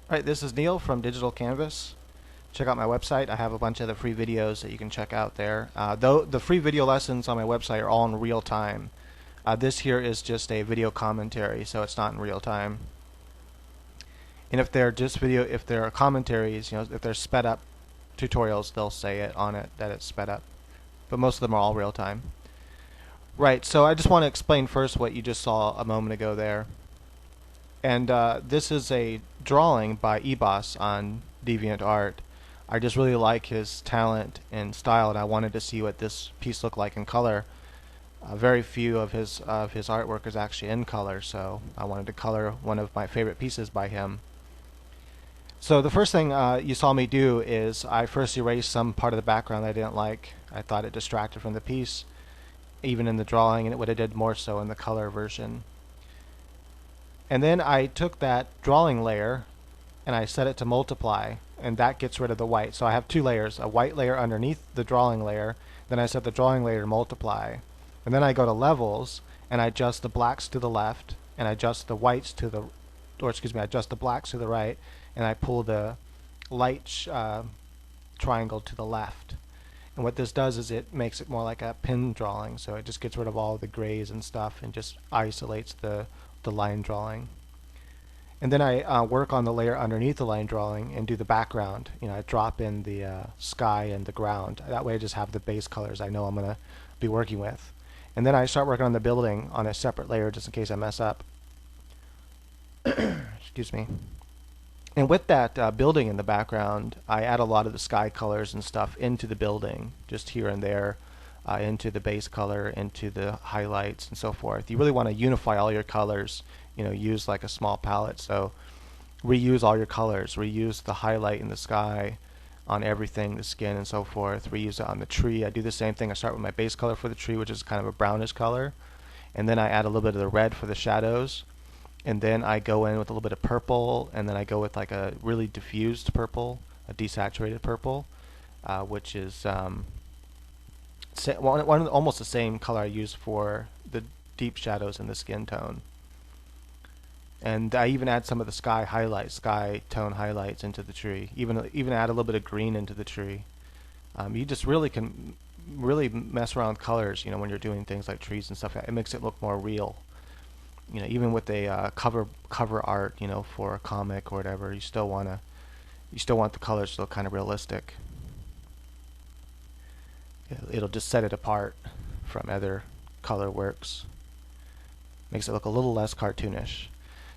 Alright, this is Neil from Digital Canvas. Check out my website. I have a bunch of the free videos that you can check out there. Though the free video lessons on my website are all in real time. This here is just a video commentary, so it's not in real time. And if they're just video, if they're commentaries, if they're sped up tutorials, they'll say it on it that it's sped up. But most of them are all real time. Right, so I just want to explain first what you just saw a moment ago there. And this is a drawing by Ebas on DeviantArt. I just really like his talent and style, and I wanted to see what this piece looked like in color. Very few of his artwork is actually in color, so I wanted to color one of my favorite pieces by him. So the first thing you saw me do is I first erased some part of the background that I didn't like. I thought it distracted from the piece, even in the drawing, and it would have did more so in the color version. And then I took that drawing layer and I set it to multiply, and that gets rid of the white. So I have two layers, a white layer underneath the drawing layer, then I set the drawing layer to multiply. And then I go to levels and I adjust the blacks to the left and I adjust the whites to the, or excuse me, I adjust the blacks to the right, and I pull the light triangle to the left. And what this does is it makes it more like a pin drawing, so it just gets rid of all the grays and stuff and just isolates the line drawing. And then I work on the layer underneath the line drawing and do the background. I drop in the sky and the ground. That way I just have the base colors I know I'm going to be working with. And then I start working on the building on a separate layer just in case I mess up. Excuse me. And with that building in the background, I add a lot of the sky colors and stuff into the building, just here and there, into the base color, into the highlights, and so forth. You really want to unify all your colors. Use like a small palette. So reuse all your colors. Reuse the highlight in the sky on everything, the skin, and so forth. Reuse it on the tree. I do the same thing. I start with my base color for the tree, which is kind of a brownish color, and then I add a little bit of the red for the shadows. And then I go in with a little bit of purple, and then I go with like a really diffused purple, a desaturated purple, which is almost the same color I use for the deep shadows in the skin tone. And I even add some of the sky tone highlights into the tree. Even add a little bit of green into the tree. You just really can mess around with colors, when you're doing things like trees and stuff. It makes it look more real. Even with a cover art, for a comic or whatever, you still want the colors to look kind of realistic. It'll just set it apart from other color works. Makes it look a little less cartoonish.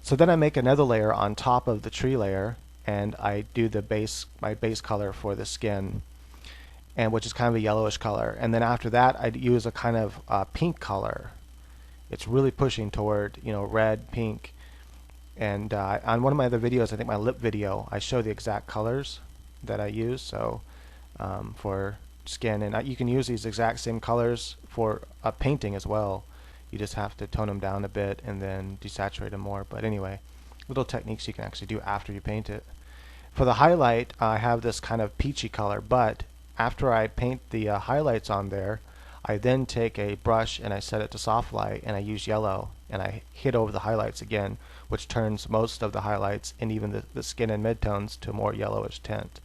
So then I make another layer on top of the tree layer, and I do my base color for the skin, and which is kind of a yellowish color. And then after that, I'd use a kind of pink color. It's really pushing toward red, pink. And on one of my other videos, I think my lip video, I show the exact colors that I use. So for skin, and you can use these exact same colors for a painting as well. You just have to tone them down a bit and then desaturate them more. But anyway, little techniques you can actually do after you paint it. For the highlight, I have this kind of peachy color, but after I paint the highlights on there, I then take a brush and I set it to soft light, and I use yellow and I hit over the highlights again, which turns most of the highlights and even the skin and midtones to a more yellowish tint.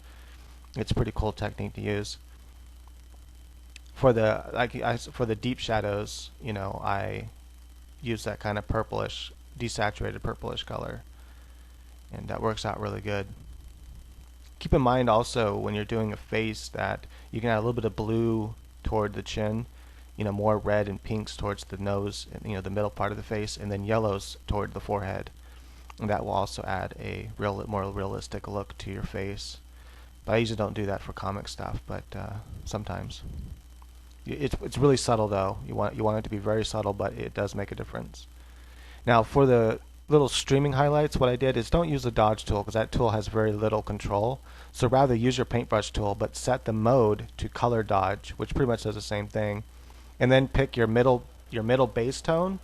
It's a pretty cool technique to use. For the deep shadows, I use that kind of purplish, desaturated purplish color, and that works out really good. Keep in mind also when you're doing a face that you can add a little bit of blue toward the chin, more red and pinks towards the nose, and, the middle part of the face, and then yellows toward the forehead. And that will also add a more realistic look to your face. But I usually don't do that for comic stuff, but sometimes. It's really subtle though. You want it to be very subtle, but it does make a difference. Now for the little streaming highlights, what I did is don't use the dodge tool because that tool has very little control. So rather use your paintbrush tool, but set the mode to color dodge, which pretty much does the same thing. And then pick your middle base tone.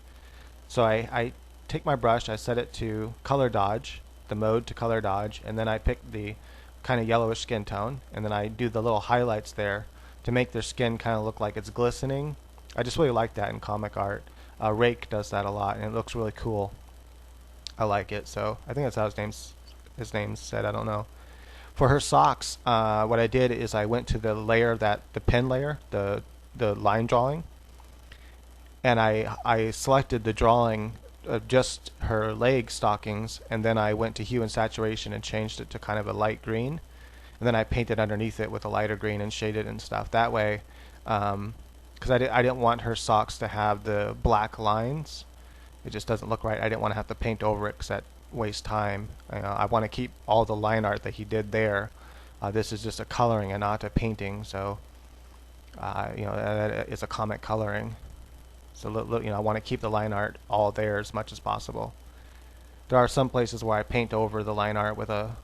So I take my brush, I set it to color dodge, the mode to color dodge, and then I pick the kind of yellowish skin tone, and then I do the little highlights there to make their skin kind of look like it's glistening. I just really like that in comic art. Rake does that a lot, and it looks really cool. I like it, so I think that's how his name's his name's said, I don't know. For her socks, what I did is I went to the layer the pen layer, the line drawing, and I selected the drawing of just her leg stockings, and then I went to hue and saturation and changed it to kind of a light green, and then I painted underneath it with a lighter green and shaded and stuff. That way, because I didn't want her socks to have the black lines. It just doesn't look right. I didn't want to have to paint over it because that wastes time. I want to keep all the line art that he did there. This is just a coloring and not a painting, so it's a comic coloring. So I want to keep the line art all there as much as possible. There are some places where I paint over the line art with a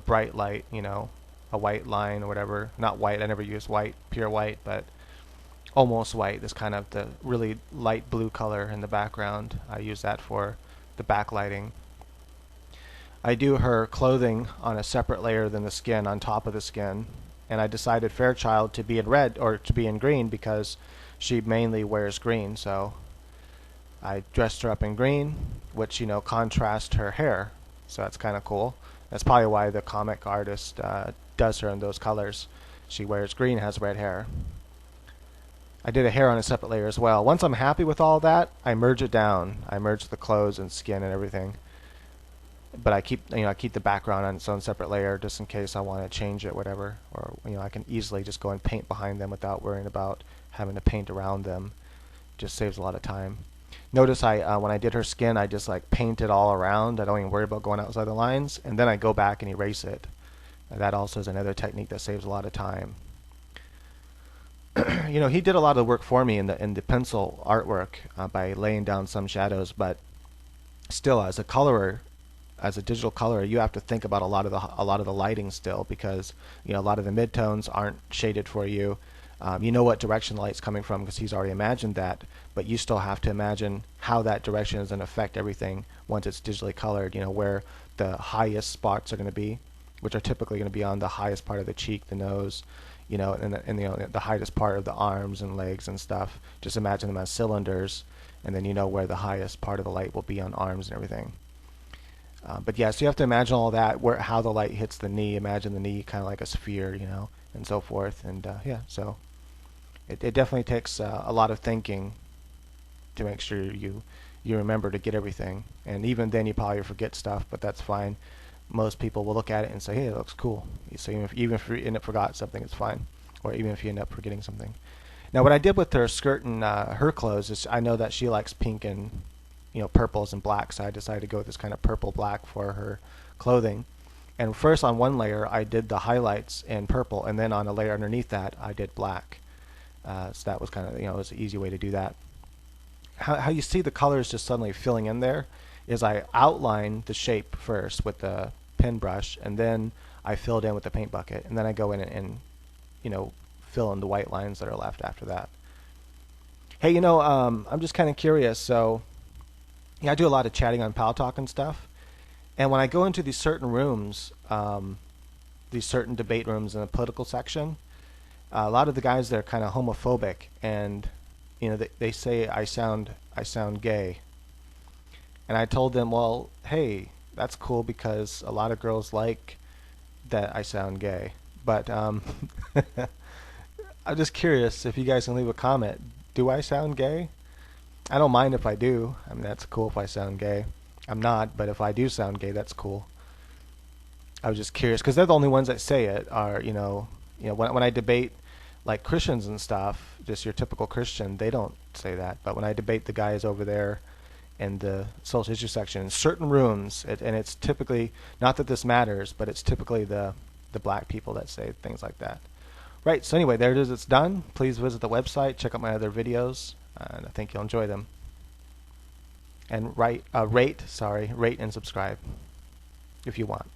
bright light, a white line or whatever. Not white. I never use white, pure white, but almost white. This kind of the really light blue color in the background. I use that for the backlighting. I do her clothing on a separate layer than the skin, on top of the skin, and I decided Fairchild to be in red or to be in green because she mainly wears green, so I dressed her up in green, which contrasts her hair, so that's kind of cool. That's probably why the comic artist does her in those colors. She wears green, has red hair. I did a hair on a separate layer as well. Once I'm happy with all that, I merge it down. I merge the clothes and skin and everything. But I keep the background on its own separate layer just in case I want to change it, whatever. Or I can easily just go and paint behind them without worrying about having to paint around them. Just saves a lot of time. Notice when I did her skin, I just paint it all around. I don't even worry about going outside the lines, and then I go back and erase it. And that also is another technique that saves a lot of time. He did a lot of the work for me in the pencil artwork by laying down some shadows, but still, as a colorer, as a digital colorer, you have to think about a lot of the lighting still, because a lot of the midtones aren't shaded for you. You know what direction the light's coming from because he's already imagined that, but you still have to imagine how that direction is going to affect everything once it's digitally colored. Where the highest spots are going to be, which are typically going to be on the highest part of the cheek, the nose, and the highest part of the arms and legs and stuff. Just imagine them as cylinders, and then where the highest part of the light will be on arms and everything. But yeah, so you have to imagine all that, how the light hits the knee. Imagine the knee kind of like a sphere, and so forth. And yeah, so it definitely takes a lot of thinking to make sure you remember to get everything. And even then, you probably forget stuff, but that's fine. Most people will look at it and say, "Hey, it looks cool." So even if you end up forgot something, it's fine. Or even if you end up forgetting something. Now, what I did with her skirt and her clothes is, I know that she likes pink and purples and blacks, so I decided to go with this kind of purple black for her clothing. And first on one layer I did the highlights in purple, and then on a layer underneath that I did black. So that was kind of it was an easy way to do that. How you see the colors just suddenly filling in there is I outline the shape first with the pen brush, and then I filled in with the paint bucket, and then I go in and fill in the white lines that are left after that. Hey, I'm just kind of curious, so yeah, I do a lot of chatting on Pal Talk and stuff. And when I go into these certain rooms, these certain debate rooms in the political section, a lot of the guys there are kind of homophobic, and they say I sound gay. And I told them, well, hey, that's cool because a lot of girls like that I sound gay. But I'm just curious if you guys can leave a comment. Do I sound gay? I don't mind if I do. I mean, that's cool if I sound gay. I'm not, but if I do sound gay, that's cool. I was just curious because they're the only ones that say it. Are when I debate like Christians and stuff, just your typical Christian, they don't say that. But when I debate the guys over there in the social issue section in certain rooms, and it's typically, not that this matters, but it's typically the black people that say things like that. Right. So anyway, there it is. It's done. Please visit the website. Check out my other videos, and I think you'll enjoy them. And rate and subscribe if you want.